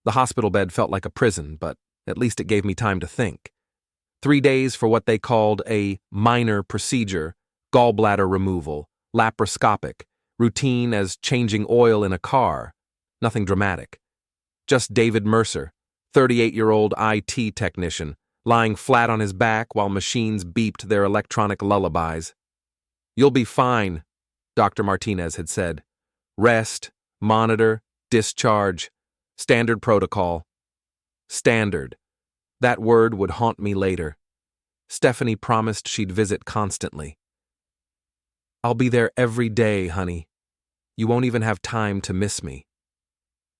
The hospital bed felt like a prison, but at least it gave me time to think. 3 days for what they called a minor procedure, gallbladder removal, laparoscopic, routine as changing oil in a car. Nothing dramatic. Just David Mercer, 38-year-old IT technician, lying flat on his back while machines beeped their electronic lullabies. "You'll be fine," Dr. Martinez had said. "Rest, monitor, discharge. Standard protocol." Standard. That word would haunt me later. Stephanie promised she'd visit constantly. "I'll be there every day, honey. You won't even have time to miss me."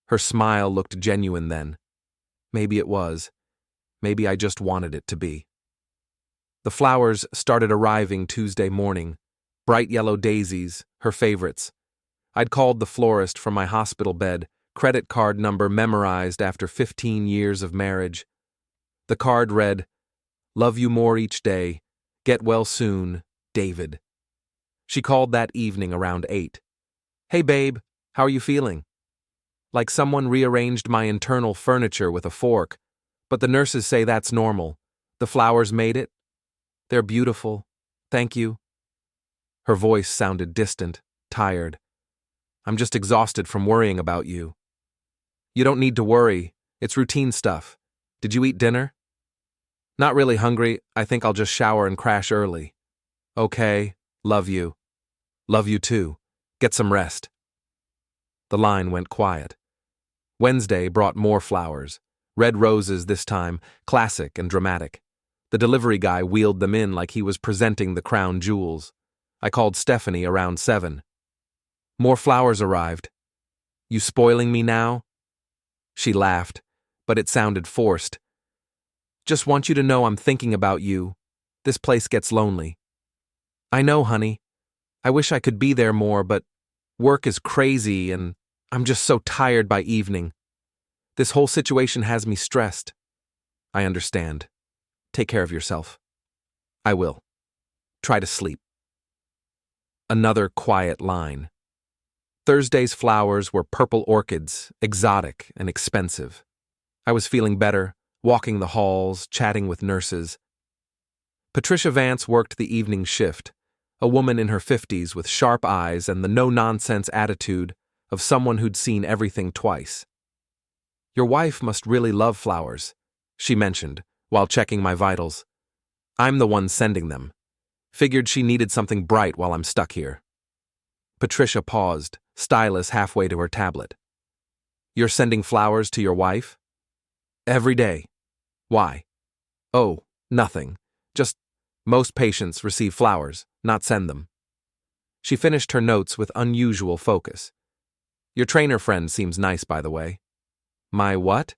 Her smile looked genuine then. Maybe it was. Maybe I just wanted it to be. The flowers started arriving Tuesday morning. Bright yellow daisies, her favorites. I'd called the florist from my hospital bed, credit card number memorized after 15 years of marriage. The card read, "Love you more each day. Get well soon, David." She called that evening around 8. "Hey babe, how are you feeling?" Like someone rearranged my internal furniture with a fork, but the nurses say that's normal. The flowers made it. "They're beautiful. Thank you." Her voice sounded distant, tired. "I'm just exhausted from worrying about you." "You don't need to worry. It's routine stuff. Did you eat dinner?" "Not really hungry. I think I'll just shower and crash early." "Okay. Love you." "Love you too. Get some rest." The line went quiet. Wednesday brought more flowers. Red roses this time, classic and dramatic. The delivery guy wheeled them in like he was presenting the crown jewels. I called Stephanie around 7. "More flowers arrived. You spoiling me now?" She laughed, but it sounded forced. "Just want you to know I'm thinking about you. This place gets lonely." "I know, honey. I wish I could be there more, but work is crazy and I'm just so tired by evening. This whole situation has me stressed." "I understand. Take care of yourself." "I will. Try to sleep." Another quiet line. Thursday's flowers were purple orchids, exotic and expensive. I was feeling better, walking the halls, chatting with nurses. Patricia Vance worked the evening shift, a woman in her 50s with sharp eyes and the no-nonsense attitude of someone who'd seen everything twice. "Your wife must really love flowers," she mentioned, while checking my vitals. "I'm the one sending them. Figured she needed something bright while I'm stuck here." Patricia paused, stylus halfway to her tablet. "You're sending flowers to your wife?" "Every day." "Why?" "Oh, nothing. Just most patients receive flowers, not send them." She finished her notes with unusual focus. "Your trainer friend seems nice, by the way." "My what?"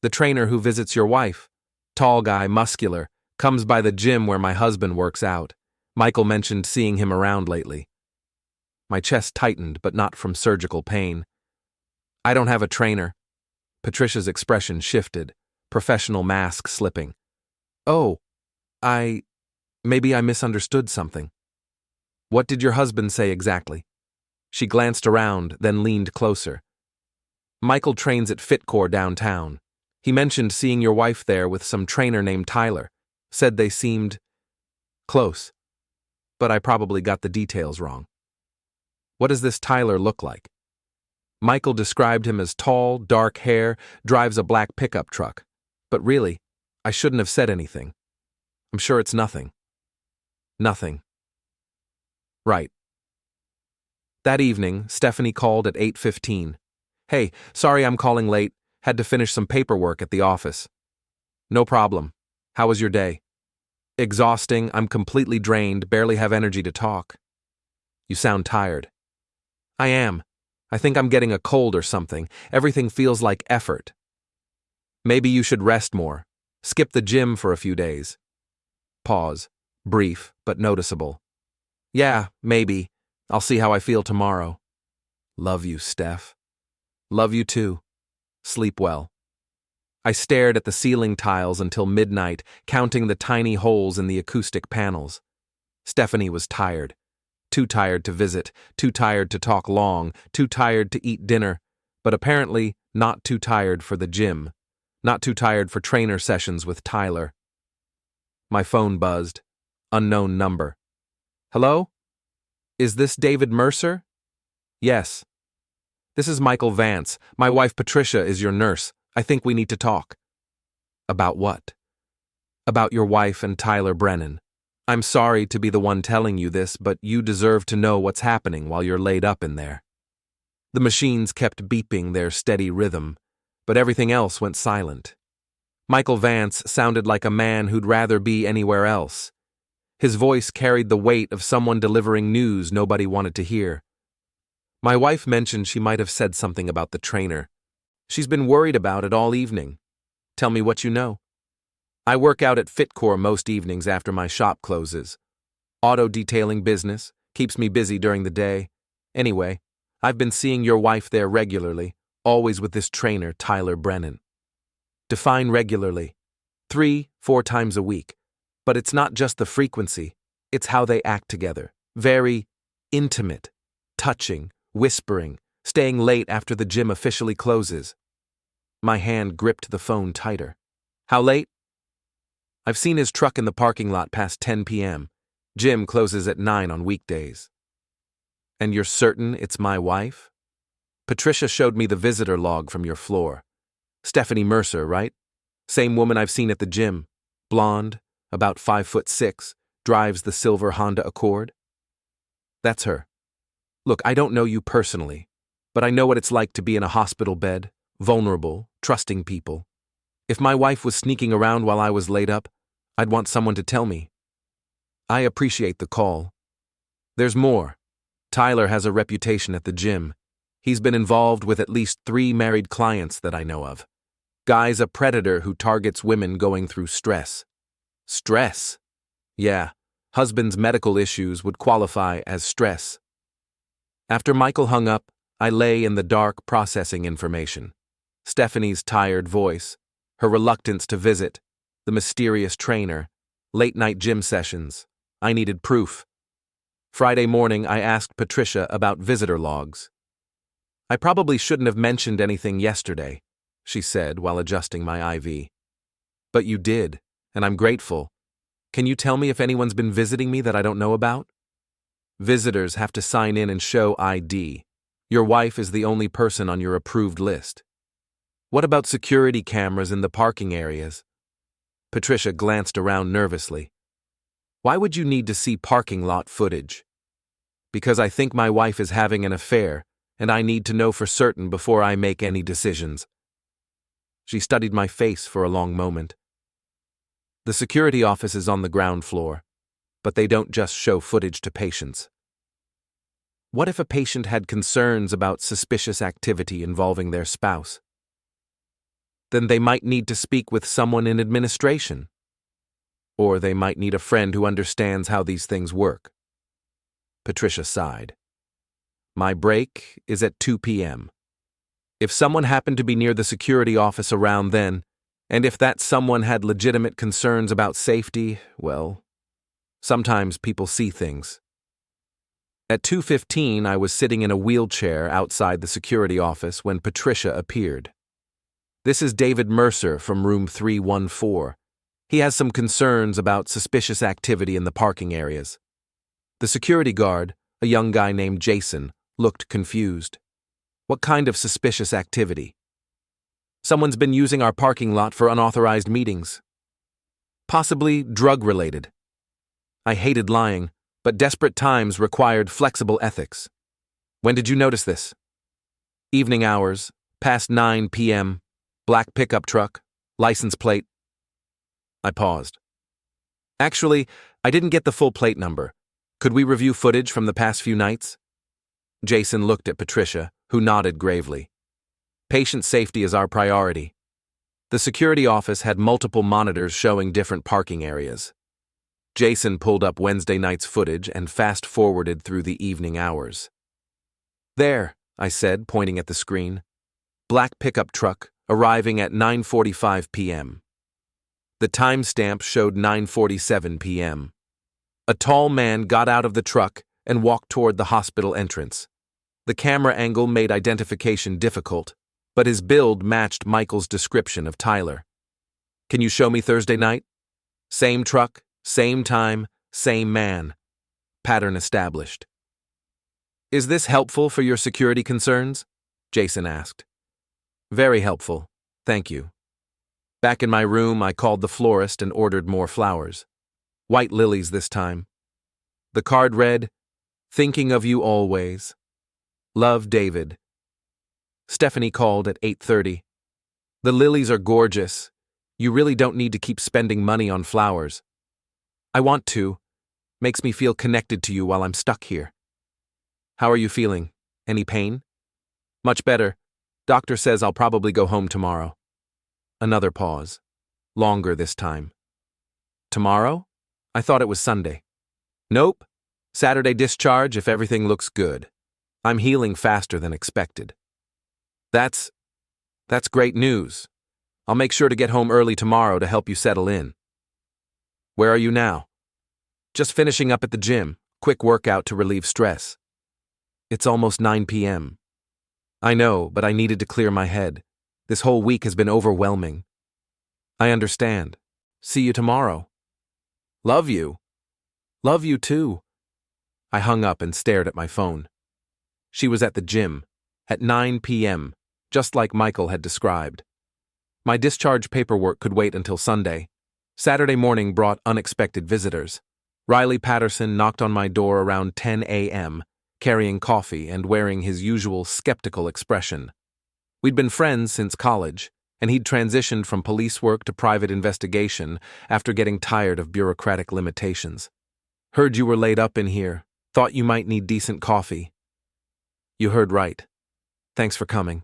"The trainer who visits your wife. Tall guy, muscular, comes by the gym where my husband works out. Michael mentioned seeing him around lately." My chest tightened, but not from surgical pain. "I don't have a trainer." Patricia's expression shifted, professional mask slipping. "Oh, maybe I misunderstood something." "What did your husband say exactly?" She glanced around, then leaned closer. "Michael trains at Fitcore downtown. He mentioned seeing your wife there with some trainer named Tyler. Said they seemed close. But I probably got the details wrong." "What does this Tyler look like?" Michael described him as tall, dark hair, drives a black pickup truck. But really, I shouldn't have said anything. I'm sure it's nothing. "Nothing." "Right." That evening, Stephanie called at 8:15. "Hey, sorry I'm calling late. Had to finish some paperwork at the office." "No problem. How was your day?" "Exhausting. I'm completely drained, barely have energy to talk." "You sound tired." "I am. I think I'm getting a cold or something. Everything feels like effort." "Maybe you should rest more. Skip the gym for a few days." Pause. Brief, but noticeable. "Yeah, maybe. I'll see how I feel tomorrow." "Love you, Steph." "Love you too. Sleep well." I stared at the ceiling tiles until midnight, counting the tiny holes in the acoustic panels. Stephanie was tired. Too tired to visit, too tired to talk long, too tired to eat dinner, but apparently not too tired for the gym, not too tired for trainer sessions with Tyler. My phone buzzed. Unknown number. Hello? Is this David Mercer? Yes. This is Michael Vance. My wife Patricia is your nurse. I think we need to talk. About what? About your wife and Tyler Brennan. I'm sorry to be the one telling you this, but you deserve to know what's happening while you're laid up in there. The machines kept beeping their steady rhythm, but everything else went silent. Michael Vance sounded like a man who'd rather be anywhere else. His voice carried the weight of someone delivering news nobody wanted to hear. My wife mentioned she might have said something about the trainer. She's been worried about it all evening. Tell me what you know. I work out at Fitcore most evenings after my shop closes. Auto detailing business, keeps me busy during the day. Anyway, I've been seeing your wife there regularly, always with this trainer, Tyler Brennan. Define regularly. 3-4 times a week. But it's not just the frequency, it's how they act together. Very intimate, touching, whispering, staying late after the gym officially closes. My hand gripped the phone tighter. How late? I've seen his truck in the parking lot past 10 p.m. Gym closes at 9 on weekdays. And you're certain it's my wife? Patricia showed me the visitor log from your floor. Stephanie Mercer, right? Same woman I've seen at the gym. Blonde, about 5'6", drives the silver Honda Accord. That's her. Look, I don't know you personally, but I know what it's like to be in a hospital bed, vulnerable, trusting people. If my wife was sneaking around while I was laid up, I'd want someone to tell me. I appreciate the call. There's more. Tyler has a reputation at the gym. He's been involved with at least 3 married clients that I know of. Guy's a predator who targets women going through stress. Stress? Yeah, husband's medical issues would qualify as stress. After Michael hung up, I lay in the dark processing information. Stephanie's tired voice, her reluctance to visit, the mysterious trainer, late-night gym sessions. I needed proof. Friday morning, I asked Patricia about visitor logs. I probably shouldn't have mentioned anything yesterday, she said while adjusting my IV. But you did, and I'm grateful. Can you tell me if anyone's been visiting me that I don't know about? Visitors have to sign in and show ID. Your wife is the only person on your approved list. What about security cameras in the parking areas? Patricia glanced around nervously. Why would you need to see parking lot footage? Because I think my wife is having an affair, and I need to know for certain before I make any decisions. She studied my face for a long moment. The security office is on the ground floor, but they don't just show footage to patients. What if a patient had concerns about suspicious activity involving their spouse? Then they might need to speak with someone in administration. Or they might need a friend who understands how these things work. Patricia sighed. My break is at 2 p.m. If someone happened to be near the security office around then, and if that someone had legitimate concerns about safety, well, sometimes people see things. At 2:15, I was sitting in a wheelchair outside the security office when Patricia appeared. This is David Mercer from room 314. He has some concerns about suspicious activity in the parking areas. The security guard, a young guy named Jason, looked confused. What kind of suspicious activity? Someone's been using our parking lot for unauthorized meetings. Possibly drug-related. I hated lying, but desperate times required flexible ethics. When did you notice this? Evening hours, past 9 p.m., black pickup truck, license plate. I paused. Actually, I didn't get the full plate number. Could we review footage from the past few nights? Jason looked at Patricia, who nodded gravely. Patient safety is our priority. The security office had multiple monitors showing different parking areas. Jason pulled up Wednesday night's footage and fast-forwarded through the evening hours. There, I said, pointing at the screen. Black pickup truck, arriving at 9:45 p.m. The timestamp showed 9:47 p.m. A tall man got out of the truck and walked toward the hospital entrance. The camera angle made identification difficult, but his build matched Michael's description of Tyler. Can you show me Thursday night? Same truck, same time, same man. Pattern established. Is this helpful for your security concerns? Jason asked. Very helpful, thank you. Back in my room, I called the florist and ordered more flowers. White lilies this time. The card read, "Thinking of you always. Love, David." Stephanie called at 8:30. The lilies are gorgeous. You really don't need to keep spending money on flowers. I want to. Makes me feel connected to you while I'm stuck here. How are you feeling? Any pain? Much better. Doctor says I'll probably go home tomorrow. Another pause. Longer this time. Tomorrow? I thought it was Sunday. Nope. Saturday discharge if everything looks good. I'm healing faster than expected. That's great news. I'll make sure to get home early tomorrow to help you settle in. Where are you now? Just finishing up at the gym. Quick workout to relieve stress. It's almost 9 p.m. I know, but I needed to clear my head. This whole week has been overwhelming. I understand. See you tomorrow. Love you. Love you too. I hung up and stared at my phone. She was at the gym, at 9 p.m., just like Michael had described. My discharge paperwork could wait until Sunday. Saturday morning brought unexpected visitors. Riley Patterson knocked on my door around 10 a.m., carrying coffee and wearing his usual skeptical expression. We'd been friends since college, and he'd transitioned from police work to private investigation after getting tired of bureaucratic limitations. Heard you were laid up in here. Thought you might need decent coffee. You heard right. Thanks for coming.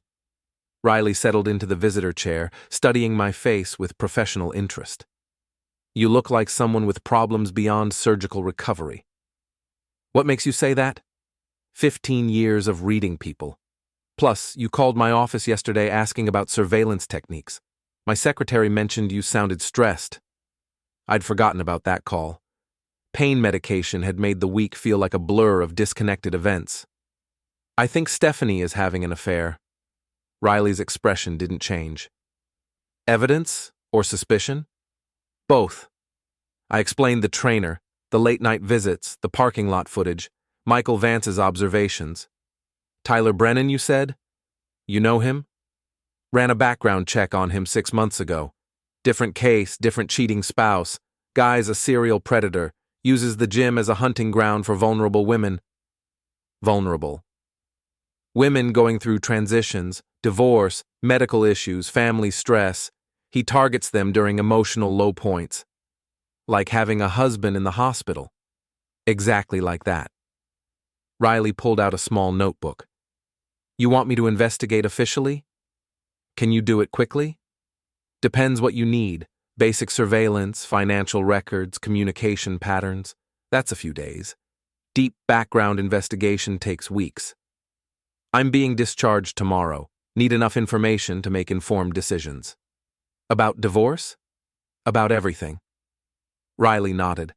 Riley settled into the visitor chair, studying my face with professional interest. You look like someone with problems beyond surgical recovery. What makes you say that? 15 years of reading people. Plus, you called my office yesterday asking about surveillance techniques. My secretary mentioned you sounded stressed. I'd forgotten about that call. Pain medication had made the week feel like a blur of disconnected events. I think Stephanie is having an affair. Riley's expression didn't change. Evidence or suspicion? Both. I explained the trainer, the late-night visits, the parking lot footage, Michael Vance's observations. Tyler Brennan, you said? You know him? Ran a background check on him 6 months ago. Different case, different cheating spouse. Guy's a serial predator. Uses the gym as a hunting ground for vulnerable women. Vulnerable. Women going through transitions, divorce, medical issues, family stress. He targets them during emotional low points. Like having a husband in the hospital. Exactly like that. Riley pulled out a small notebook. You want me to investigate officially? Can you do it quickly? Depends what you need. Basic surveillance, financial records, communication patterns. That's a few days. Deep background investigation takes weeks. I'm being discharged tomorrow. Need enough information to make informed decisions. About divorce? About everything. Riley nodded.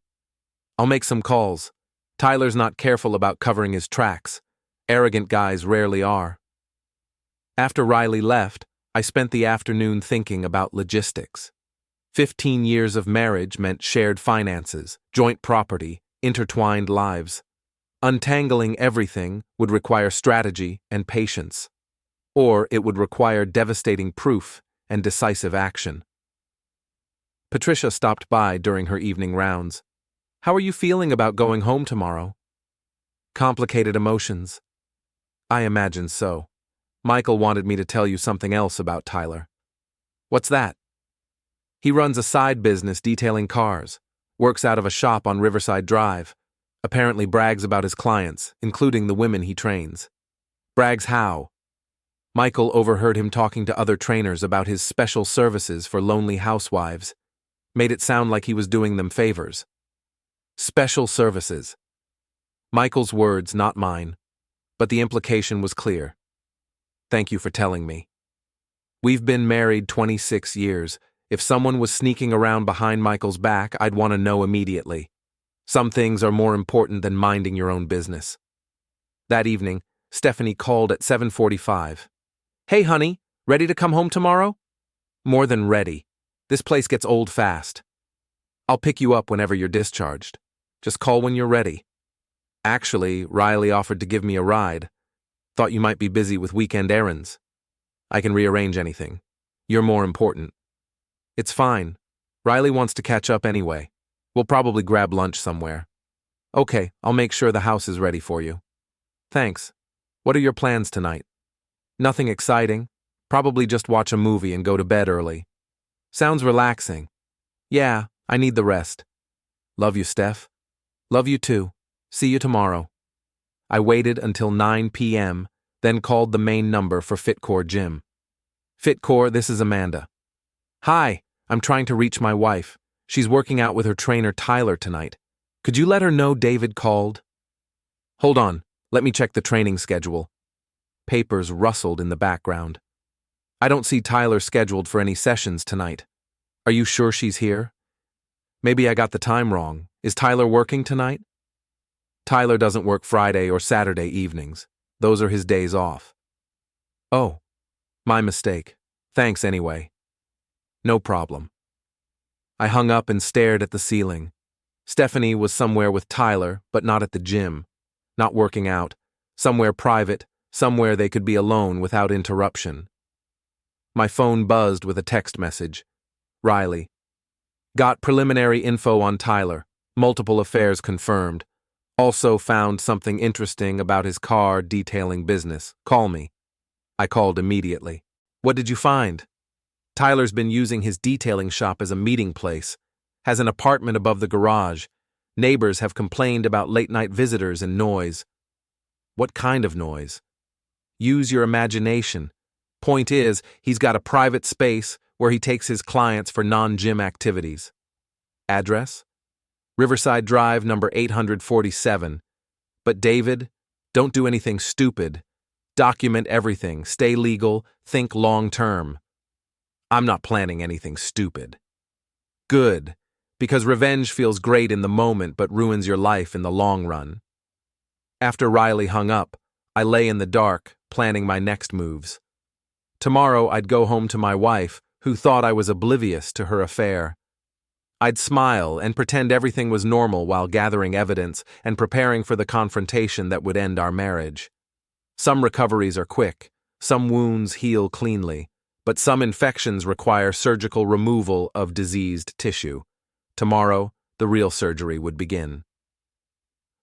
I'll make some calls. Tyler's not careful about covering his tracks. Arrogant guys rarely are. After Riley left, I spent the afternoon thinking about logistics. 15 years of marriage meant shared finances, joint property, intertwined lives. Untangling everything would require strategy and patience. Or it would require devastating proof and decisive action. Patricia stopped by during her evening rounds. How are you feeling about going home tomorrow? Complicated emotions. I imagine so. Michael wanted me to tell you something else about Tyler. What's that? He runs a side business detailing cars, works out of a shop on Riverside Drive, apparently brags about his clients, including the women he trains. Brags how? Michael overheard him talking to other trainers about his special services for lonely housewives. Made it sound like he was doing them favors. Special services. Michael's words, not mine, but the implication was clear. Thank you for telling me. We've been married 26 years. If someone was sneaking around behind Michael's back, I'd want to know immediately. Some things are more important than minding your own business. That evening, Stephanie called at 7:45. Hey, honey, Ready to come home tomorrow? More than ready. This place gets old fast. I'll pick you up whenever you're discharged. Just call when you're ready. Actually, Riley offered to give me a ride. Thought you might be busy with weekend errands. I can rearrange anything. You're more important. It's fine. Riley wants to catch up anyway. We'll probably grab lunch somewhere. Okay, I'll make sure the house is ready for you. Thanks. What are your plans tonight? Nothing exciting. Probably just watch a movie and go to bed early. Sounds relaxing. Yeah, I need the rest. Love you, Steph. Love you too. See you tomorrow. I waited until 9 p.m., then called the main number for FitCore Gym. FitCore, this is Amanda. Hi, I'm trying to reach my wife. She's working out with her trainer Tyler tonight. Could you let her know David called? Hold on, let me check the training schedule. Papers rustled in the background. I don't see Tyler scheduled for any sessions tonight. Are you sure she's here? Maybe I got the time wrong. Is Tyler working tonight? Tyler doesn't work Friday or Saturday evenings. Those are his days off. Oh, my mistake. Thanks anyway. No problem. I hung up and stared at the ceiling. Stephanie was somewhere with Tyler, but not at the gym. Not working out. Somewhere private, somewhere they could be alone without interruption. My phone buzzed with a text message. Riley. Got preliminary info on Tyler. Multiple affairs confirmed. Also found something interesting about his car detailing business. Call me. I called immediately. What did you find? Tyler's been using his detailing shop as a meeting place. Has an apartment above the garage. Neighbors have complained about late-night visitors and noise. What kind of noise? Use your imagination. Point is, he's got a private space where he takes his clients for non-gym activities. Address? Riverside Drive, number 847. But David, don't do anything stupid. Document everything, stay legal, think long-term. I'm not planning anything stupid. Good, because revenge feels great in the moment but ruins your life in the long run. After Riley hung up, I lay in the dark, planning my next moves. Tomorrow I'd go home to my wife, who thought I was oblivious to her affair. I'd smile and pretend everything was normal while gathering evidence and preparing for the confrontation that would end our marriage. Some recoveries are quick, some wounds heal cleanly, but some infections require surgical removal of diseased tissue. Tomorrow, the real surgery would begin.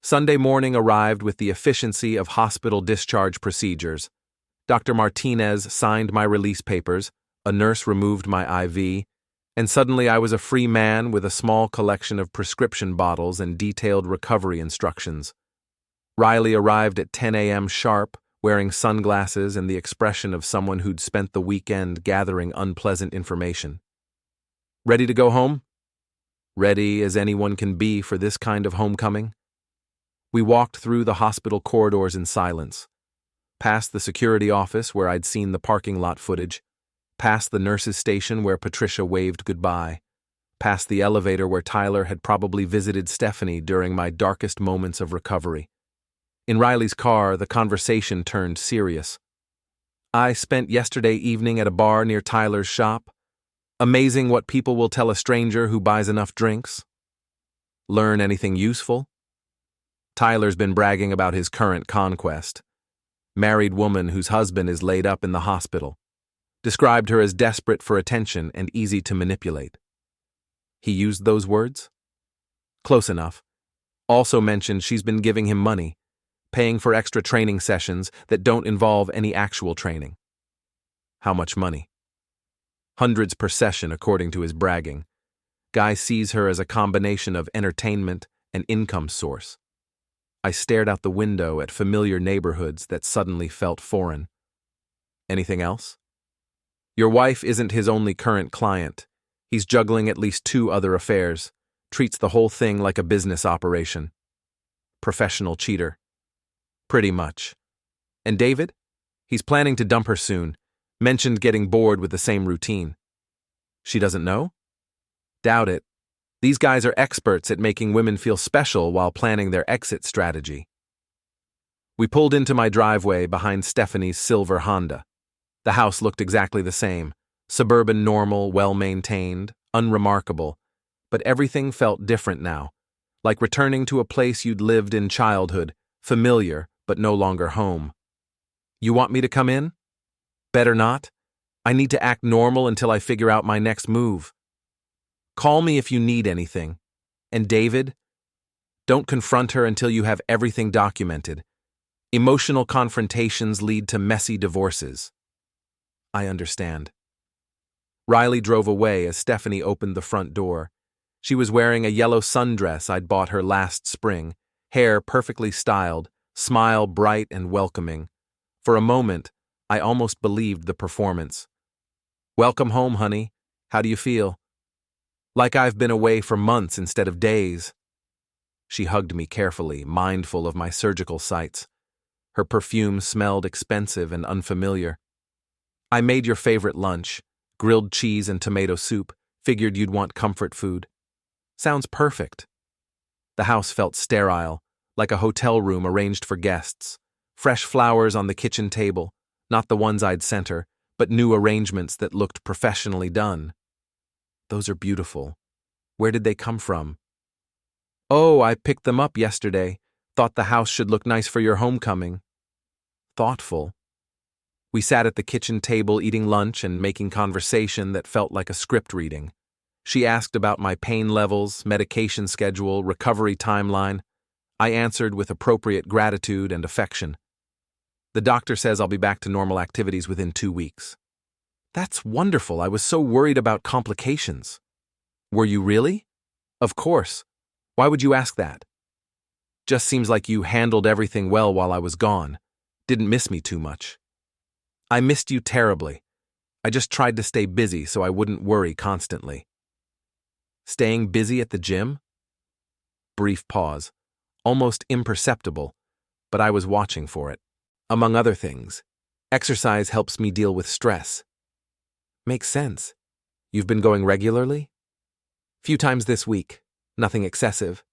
Sunday morning arrived with the efficiency of hospital discharge procedures. Dr. Martinez signed my release papers, a nurse removed my IV, and suddenly I was a free man with a small collection of prescription bottles and detailed recovery instructions. Riley arrived at 10 a.m. sharp, wearing sunglasses and the expression of someone who'd spent the weekend gathering unpleasant information. Ready to go home? Ready as anyone can be for this kind of homecoming? We walked through the hospital corridors in silence, past the security office where I'd seen the parking lot footage, past the nurse's station where Patricia waved goodbye, past the elevator where Tyler had probably visited Stephanie during my darkest moments of recovery. In Riley's car, the conversation turned serious. I spent yesterday evening at a bar near Tyler's shop. Amazing what people will tell a stranger who buys enough drinks. Learn anything useful? Tyler's been bragging about his current conquest. Married woman whose husband is laid up in the hospital. Described her as desperate for attention and easy to manipulate. He used those words? Close enough. Also mentioned she's been giving him money, paying for extra training sessions that don't involve any actual training. How much money? Hundreds per session, according to his bragging. Guy sees her as a combination of entertainment and income source. I stared out the window at familiar neighborhoods that suddenly felt foreign. Anything else? Your wife isn't his only current client. He's juggling at least 2 other affairs, treats the whole thing like a business operation. Professional cheater. Pretty much. And David? He's planning to dump her soon. Mentioned getting bored with the same routine. She doesn't know? Doubt it. These guys are experts at making women feel special while planning their exit strategy. We pulled into my driveway behind Stephanie's silver Honda. The house looked exactly the same. Suburban normal, well-maintained, unremarkable. But everything felt different now, like returning to a place you'd lived in childhood, familiar, but no longer home. You want me to come in? Better not. I need to act normal until I figure out my next move. Call me if you need anything. And David? Don't confront her until you have everything documented. Emotional confrontations lead to messy divorces. I understand. Riley drove away as Stephanie opened the front door. She was wearing a yellow sundress I'd bought her last spring, hair perfectly styled, smile bright and welcoming. For a moment, I almost believed the performance. Welcome home, honey. How do you feel? Like I've been away for months instead of days. She hugged me carefully, mindful of my surgical sites. Her perfume smelled expensive and unfamiliar. I made your favorite lunch, grilled cheese and tomato soup, figured you'd want comfort food. Sounds perfect. The house felt sterile, like a hotel room arranged for guests. Fresh flowers on the kitchen table, not the ones I'd sent her, but new arrangements that looked professionally done. Those are beautiful. Where did they come from? Oh, I picked them up yesterday. Thought the house should look nice for your homecoming. Thoughtful. We sat at the kitchen table eating lunch and making conversation that felt like a script reading. She asked about my pain levels, medication schedule, recovery timeline. I answered with appropriate gratitude and affection. The doctor says I'll be back to normal activities within 2 weeks. That's wonderful. I was so worried about complications. Were you really? Of course. Why would you ask that? Just seems like you handled everything well while I was gone. Didn't miss me too much. I missed you terribly. I just tried to stay busy so I wouldn't worry constantly. Staying busy at the gym? Brief pause. Almost imperceptible, but I was watching for it. Among other things, exercise helps me deal with stress. Makes sense. You've been going regularly? Few times this week. Nothing excessive.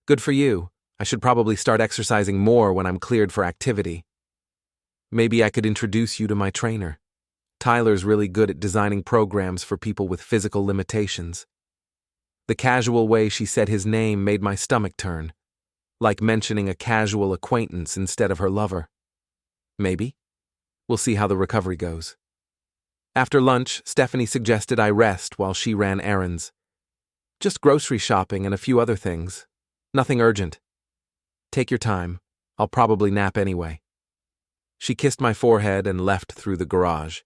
Good for you. I should probably start exercising more when I'm cleared for activity. Maybe I could introduce you to my trainer. Tyler's really good at designing programs for people with physical limitations. The casual way she said his name made my stomach turn, like mentioning a casual acquaintance instead of her lover. Maybe. We'll see how the recovery goes. After lunch, Stephanie suggested I rest while she ran errands. Just grocery shopping and a few other things. Nothing urgent. Take your time. I'll probably nap anyway. She kissed my forehead and left through the garage.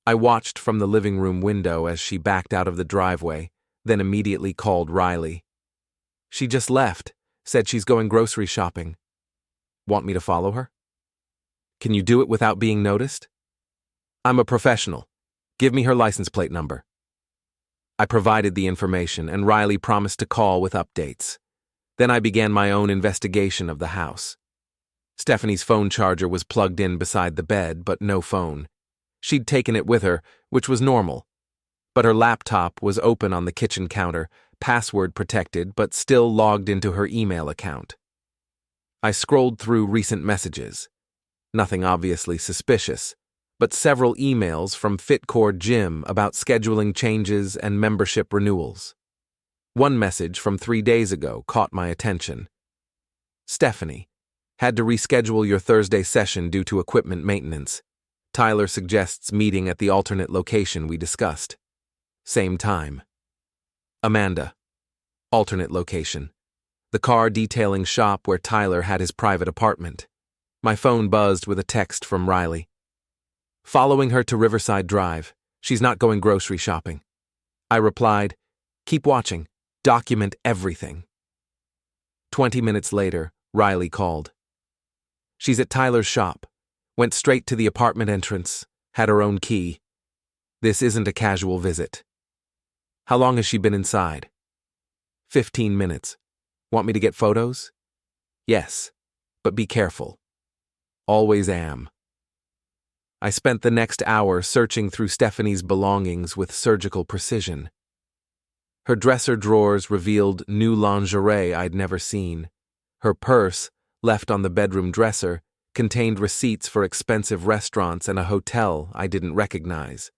I watched from the living room window as she backed out of the driveway, then immediately called Riley. She just left, said she's going grocery shopping. Want me to follow her? Can you do it without being noticed? I'm a professional. Give me her license plate number. I provided the information, and Riley promised to call with updates. Then I began my own investigation of the house. Stephanie's phone charger was plugged in beside the bed, but no phone. She'd taken it with her, which was normal. But her laptop was open on the kitchen counter, password protected, but still logged into her email account. I scrolled through recent messages. Nothing obviously suspicious, but several emails from Fitcore Gym about scheduling changes and membership renewals. One message from 3 days ago caught my attention. Stephanie, had to reschedule your Thursday session due to equipment maintenance. Tyler suggests meeting at the alternate location we discussed. Same time. Amanda, alternate location. The car detailing shop where Tyler had his private apartment. My phone buzzed with a text from Riley. Following her to Riverside Drive. She's not going grocery shopping. I replied, keep watching. Document everything. 20 minutes later, Riley called. She's at Tyler's shop. Went straight to the apartment entrance. Had her own key. This isn't a casual visit. How long has she been inside? 15 minutes. Want me to get photos? Yes, but be careful. Always am. I spent the next hour searching through Stephanie's belongings with surgical precision. Her dresser drawers revealed new lingerie I'd never seen. Her purse, left on the bedroom dresser, contained receipts for expensive restaurants and a hotel I didn't recognize.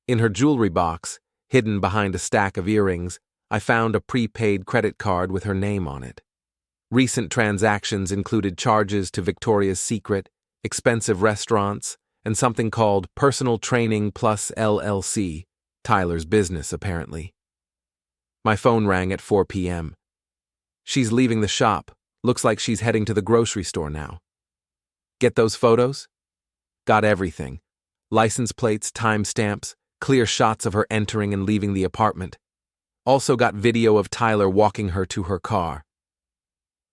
In her jewelry box, hidden behind a stack of earrings, I found a prepaid credit card with her name on it. Recent transactions included charges to Victoria's Secret, expensive restaurants, and something called Personal Training Plus LLC, Tyler's business apparently. My phone rang at 4 p.m. She's leaving the shop. Looks like she's heading to the grocery store now. Get those photos? Got everything. License plates, timestamps, clear shots of her entering and leaving the apartment. Also got video of Tyler walking her to her car.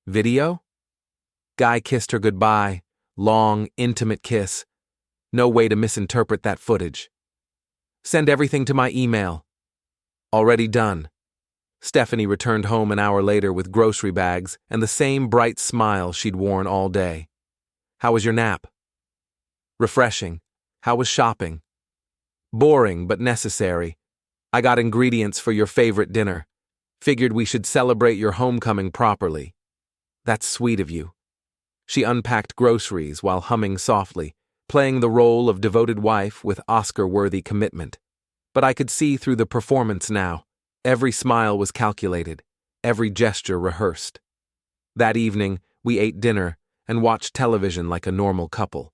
Video? Guy kissed her goodbye. Long, intimate kiss. No way to misinterpret that footage. Send everything to my email. Already done. Stephanie returned home an hour later with grocery bags and the same bright smile she'd worn all day. How was your nap? Refreshing. How was shopping? Boring, but necessary. I got ingredients for your favorite dinner. Figured we should celebrate your homecoming properly. That's sweet of you. She unpacked groceries while humming softly, playing the role of devoted wife with Oscar-worthy commitment. But I could see through the performance now. Every smile was calculated, every gesture rehearsed. That evening, we ate dinner and watched television like a normal couple.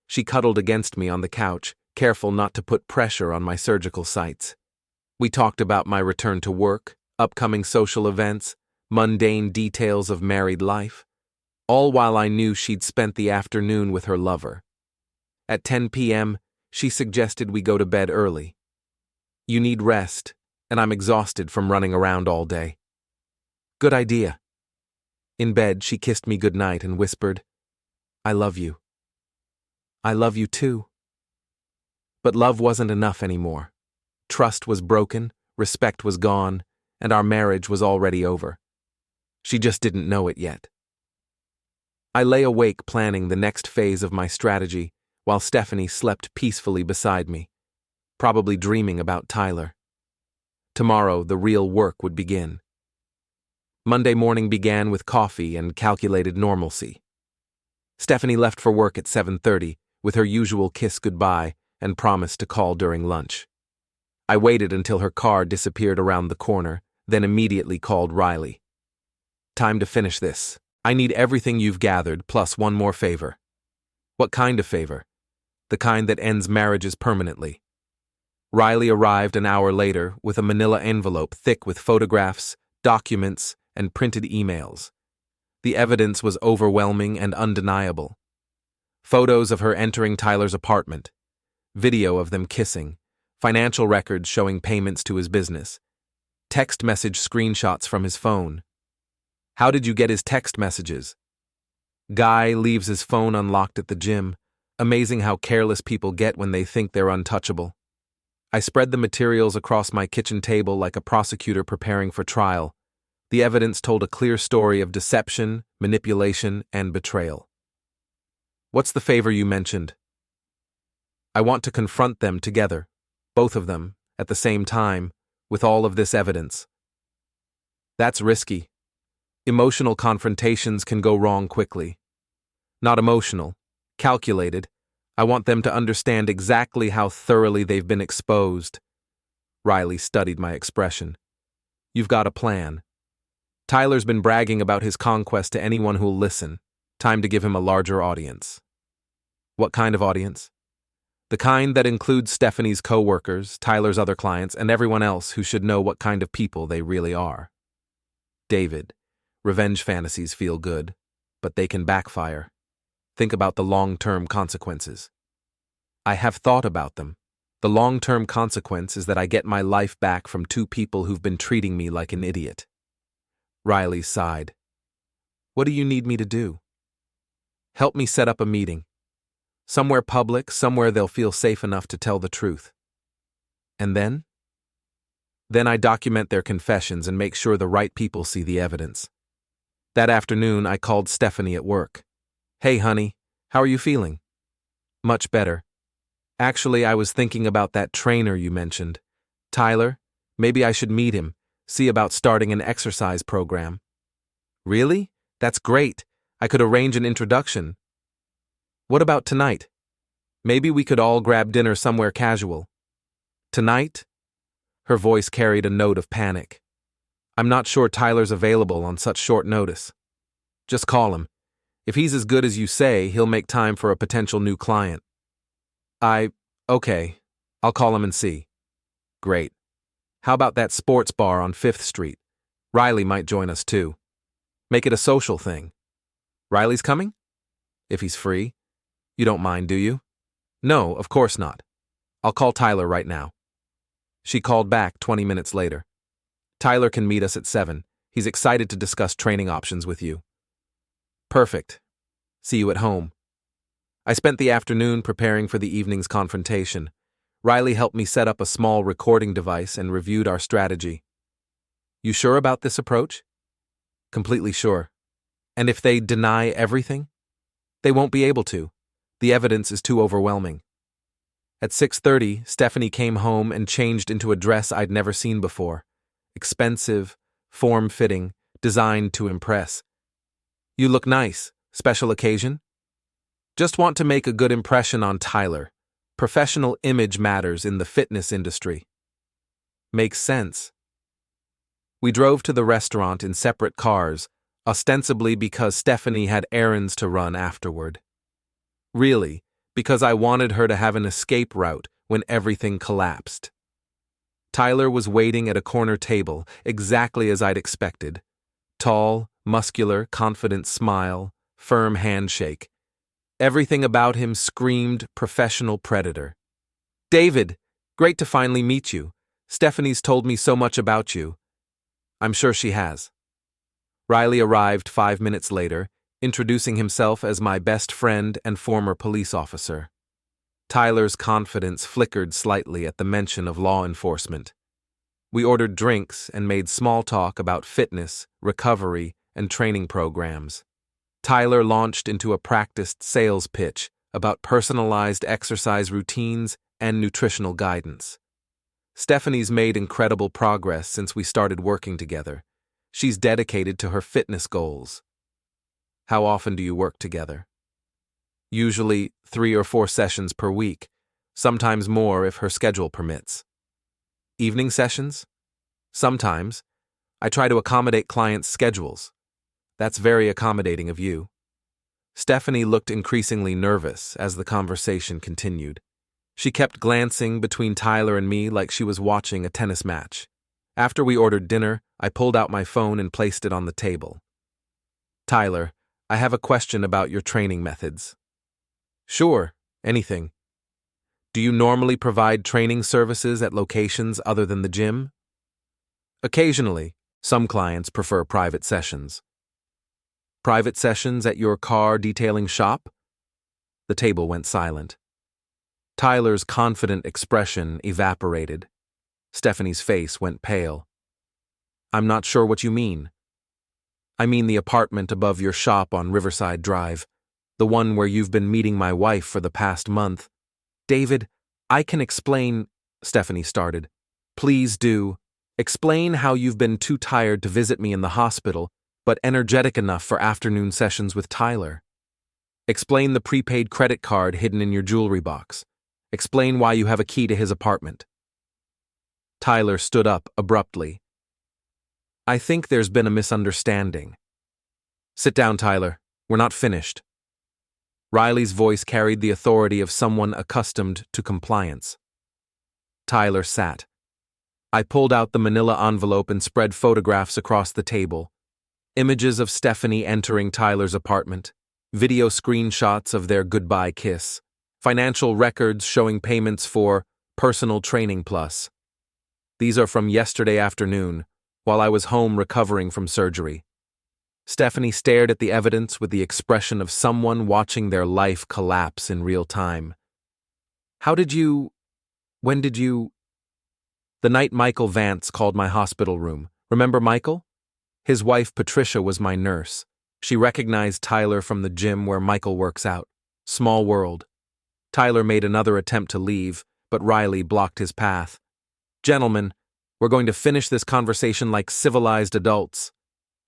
She cuddled against me on the couch, careful not to put pressure on my surgical sites. We talked about my return to work, upcoming social events, mundane details of married life, all while I knew she'd spent the afternoon with her lover. At 10 p.m., she suggested we go to bed early. You need rest, and I'm exhausted from running around all day. Good idea. In bed, she kissed me goodnight and whispered, I love you. I love you too. But love wasn't enough anymore. Trust was broken, respect was gone, and our marriage was already over. She just didn't know it yet. I lay awake planning the next phase of my strategy while Stephanie slept peacefully beside me, probably dreaming about Tyler. Tomorrow, the real work would begin. Monday morning began with coffee and calculated normalcy. Stephanie left for work at 7:30 with her usual kiss goodbye and promised to call during lunch. I waited until her car disappeared around the corner, then immediately called Riley. Time to finish this. I need everything you've gathered, plus one more favor. What kind of favor? The kind that ends marriages permanently. Riley arrived an hour later with a manila envelope thick with photographs, documents, and printed emails. The evidence was overwhelming and undeniable. Photos of her entering Tyler's apartment, video of them kissing, financial records showing payments to his business, text message screenshots from his phone. How did you get his text messages? Guy leaves his phone unlocked at the gym. Amazing how careless people get when they think they're untouchable. I spread the materials across my kitchen table like a prosecutor preparing for trial. The evidence told a clear story of deception, manipulation, and betrayal. What's the favor you mentioned? I want to confront them together, both of them, at the same time, with all of this evidence. That's risky. Emotional confrontations can go wrong quickly. Not emotional, calculated. I want them to understand exactly how thoroughly they've been exposed. Riley studied my expression. You've got a plan. Tyler's been bragging about his conquest to anyone who'll listen. Time to give him a larger audience. What kind of audience? The kind that includes Stephanie's co-workers, Tyler's other clients, and everyone else who should know what kind of people they really are. David, revenge fantasies feel good, but they can backfire. Think about the long-term consequences. I have thought about them. The long-term consequence is that I get my life back from two people who've been treating me like an idiot. Riley sighed. What do you need me to do? Help me set up a meeting. Somewhere public, somewhere they'll feel safe enough to tell the truth. And then? Then I document their confessions and make sure the right people see the evidence. That afternoon, I called Stephanie at work. Hey, honey, how are you feeling? Much better. Actually, I was thinking about that trainer you mentioned. Tyler, maybe I should meet him, see about starting an exercise program. Really? That's great. I could arrange an introduction. What about tonight? Maybe we could all grab dinner somewhere casual. Tonight? Her voice carried a note of panic. I'm not sure Tyler's available on such short notice. Just call him. If he's as good as you say, he'll make time for a potential new client. Okay, I'll call him and see. Great. How about that sports bar on 5th Street? Riley might join us too. Make it a social thing. Riley's coming? If he's free. You don't mind, do you? No, of course not. I'll call Tyler right now. She called back 20 minutes later. Tyler can meet us at 7. He's excited to discuss training options with you. Perfect. See you at home. I spent the afternoon preparing for the evening's confrontation. Riley helped me set up a small recording device and reviewed our strategy. You sure about this approach? Completely sure. And if they deny everything? They won't be able to. The evidence is too overwhelming. At 6:30, Stephanie came home and changed into a dress I'd never seen before. Expensive, form-fitting, designed to impress. You look nice. Special occasion? Just want to make a good impression on Tyler. Professional image matters in the fitness industry. Makes sense. We drove to the restaurant in separate cars, ostensibly because Stephanie had errands to run afterward. Really, because I wanted her to have an escape route when everything collapsed. Tyler was waiting at a corner table, exactly as I'd expected. Tall, muscular, confident smile, firm handshake. Everything about him screamed professional predator. David, great to finally meet you. Stephanie's told me so much about you. I'm sure she has. Riley arrived 5 minutes later, introducing himself as my best friend and former police officer. Tyler's confidence flickered slightly at the mention of law enforcement. We ordered drinks and made small talk about fitness, recovery, and training programs. Tyler launched into a practiced sales pitch about personalized exercise routines and nutritional guidance. Stephanie's made incredible progress since we started working together. She's dedicated to her fitness goals. How often do you work together? Usually 3 or 4 sessions per week, sometimes more if her schedule permits. Evening sessions? Sometimes. I try to accommodate clients' schedules. That's very accommodating of you. Stephanie looked increasingly nervous as the conversation continued. She kept glancing between Tyler and me like she was watching a tennis match. After we ordered dinner, I pulled out my phone and placed it on the table. Tyler, I have a question about your training methods. Sure, anything. Do you normally provide training services at locations other than the gym? Occasionally, some clients prefer private sessions. Private sessions at your car detailing shop? The table went silent. Tyler's confident expression evaporated. Stephanie's face went pale. I'm not sure what you mean. I mean the apartment above your shop on Riverside Drive, the one where you've been meeting my wife for the past month. David, I can explain, Stephanie started. Please do. Explain how you've been too tired to visit me in the hospital, but energetic enough for afternoon sessions with Tyler. Explain the prepaid credit card hidden in your jewelry box. Explain why you have a key to his apartment. Tyler stood up abruptly. I think there's been a misunderstanding. Sit down, Tyler. We're not finished. Riley's voice carried the authority of someone accustomed to compliance. Tyler sat. I pulled out the manila envelope and spread photographs across the table. Images of Stephanie entering Tyler's apartment, video screenshots of their goodbye kiss, financial records showing payments for Personal Training Plus. These are from yesterday afternoon, while I was home recovering from surgery. Stephanie stared at the evidence with the expression of someone watching their life collapse in real time. When did you? The night Michael Vance called my hospital room. Remember Michael? His wife Patricia was my nurse. She recognized Tyler from the gym where Michael works out. Small world. Tyler made another attempt to leave, but Riley blocked his path. Gentlemen, we're going to finish this conversation like civilized adults.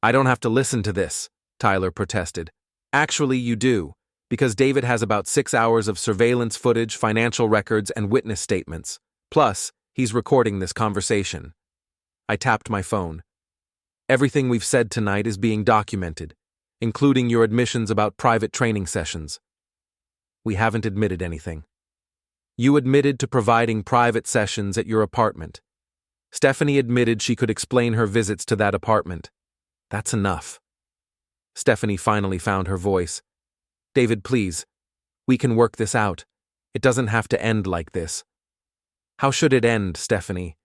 I don't have to listen to this, Tyler protested. Actually, you do. Because David has about 6 hours of surveillance footage, financial records, and witness statements. Plus, he's recording this conversation. I tapped my phone. Everything we've said tonight is being documented, including your admissions about private training sessions. We haven't admitted anything. You admitted to providing private sessions at your apartment. Stephanie admitted she could explain her visits to that apartment. That's enough. Stephanie finally found her voice. David, please. We can work this out. It doesn't have to end like this. How should it end, Stephanie?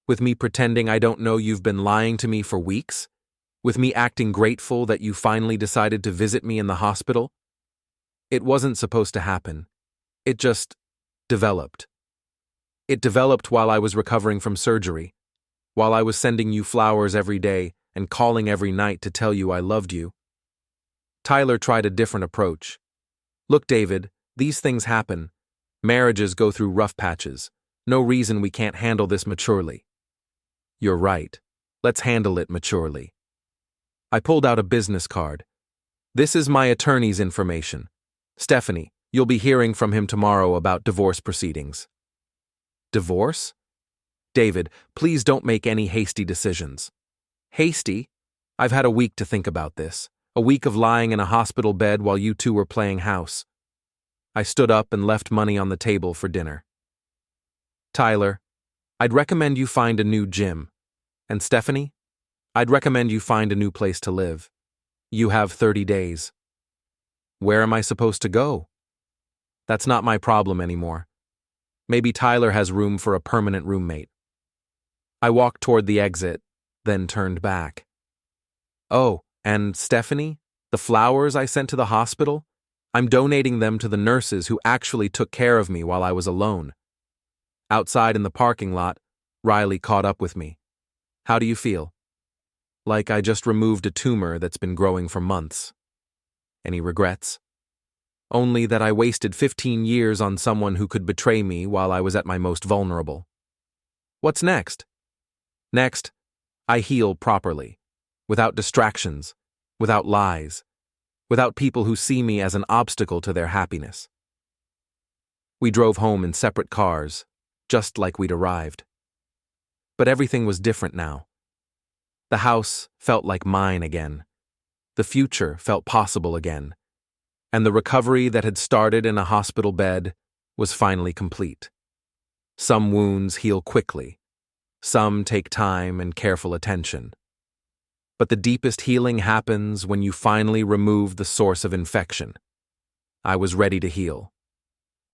With me pretending I don't know you've been lying to me for weeks? With me acting grateful that you finally decided to visit me in the hospital? It wasn't supposed to happen. It just developed. It developed while I was recovering from surgery, while I was sending you flowers every day and calling every night to tell you I loved you. Tyler tried a different approach. Look, David, these things happen. Marriages go through rough patches. No reason we can't handle this maturely. You're right. Let's handle it maturely. I pulled out a business card. This is my attorney's information. Stephanie, you'll be hearing from him tomorrow about divorce proceedings. Divorce? David, please don't make any hasty decisions. Hasty? I've had a week to think about this. A week of lying in a hospital bed while you two were playing house. I stood up and left money on the table for dinner. Tyler, I'd recommend you find a new gym. And Stephanie, I'd recommend you find a new place to live. You have 30 days. Where am I supposed to go? That's not my problem anymore. Maybe Tyler has room for a permanent roommate. I walked toward the exit, then turned back. Oh, and Stephanie, the flowers I sent to the hospital? I'm donating them to the nurses who actually took care of me while I was alone. Outside in the parking lot, Riley caught up with me. How do you feel? Like I just removed a tumor that's been growing for months. Any regrets? Only that I wasted 15 years on someone who could betray me while I was at my most vulnerable. What's next? Next, I heal properly, without distractions, without lies, without people who see me as an obstacle to their happiness. We drove home in separate cars, just like we'd arrived. But everything was different now. The house felt like mine again. The future felt possible again. And the recovery that had started in a hospital bed was finally complete. Some wounds heal quickly. Some take time and careful attention. But the deepest healing happens when you finally remove the source of infection. I was ready to heal.